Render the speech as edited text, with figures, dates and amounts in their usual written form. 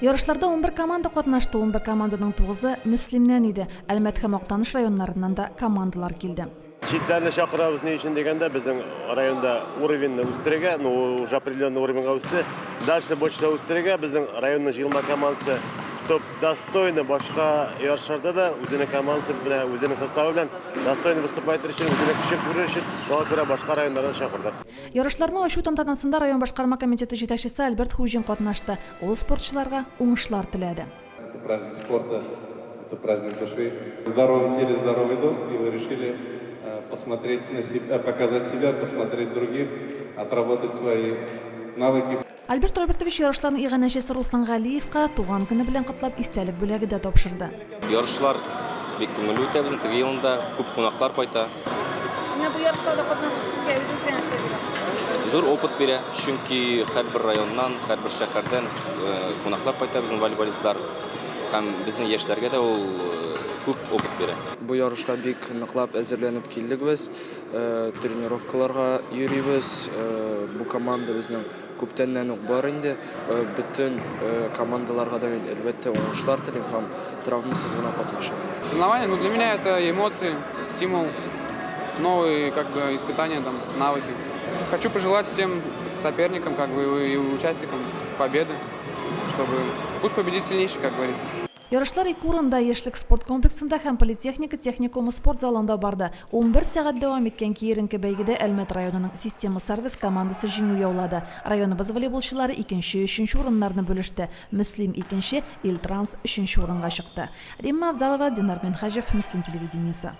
Yarışlarda 11 komanda qatnaştı. 11 komandanın 9'u Müslim'den idi. Әлмәт һәм Актаныш районнарынан да командалар килде. Читтәрне чакырабыз не өчен дигәндә, безнең районда уровеньны үстерергә, уже определенный уровеньга үсте. Дальше больше үстерергә безнең районның җыелма командасы, чтоб достойно башка ярышларда да үзенең командасы белән, үзенең составы белән достойно выступать өчен, үзенең көчен күрер өчен, шуңа күрә башка районнардан чакырдык. Ярышларның ачу тантанасында район башкарма комитеты җитәкчесе Альберт Хужин катнашты. Ул спортчыларга уңышлар теләде. Это праздник спорта, это праздник души. Здоровый теле, здоровый дух, и вы решили посмотреть на себя, показать себя, посмотреть других, отработать свои навыки. Альберт Робертович ярышларның иганәчесе Руслан Галиевка туган көне белән котлап истәлек бүләге дә тапшырды. Ярышлар бик күңелле үтә, безнең теге елда күп кунаклар кайта. Менә бу ярышларда катнашып сезгә үзегезгә нәрсә бирә? Зур опыт бирә, чөнки һәрбер районнан, һәрбер шәһәрдән кунаклар кайта безнең волейболистлар һәм безнең яшьләргә дә ул күп опыт бирә. Бу ярышка бик ныклап әзерләнеп килдек без. Тренировкаларга йөрибез. Бу команда безнең күптәннән үк бар инде. Бүтән командаларга да әлбәттә уңышлар телим һәм травмасыз гына катнашам. Соревнования, ну для меня это эмоции, стимул, новые испытания, навыки. Хочу пожелать всем соперникам, и участникам победы, чтобы пусть победит сильнейший, как говорится. Ярышлар ике урында яшьлек спорт комплексында һәм политехника техникумы спорт залында барды. 11 сәгать дәвам иткән киеренке бәйгедә Әлмәт районының система сервис командасы җиңү яулады. Районыбыз волейболчылары 2-3 урыннарны бүлеште. Мөслим 2-нче, Илтранс 3-нче урынга чыкты. Римма Авзалова, Динар Менхаҗев, Мөслим телевидениесе.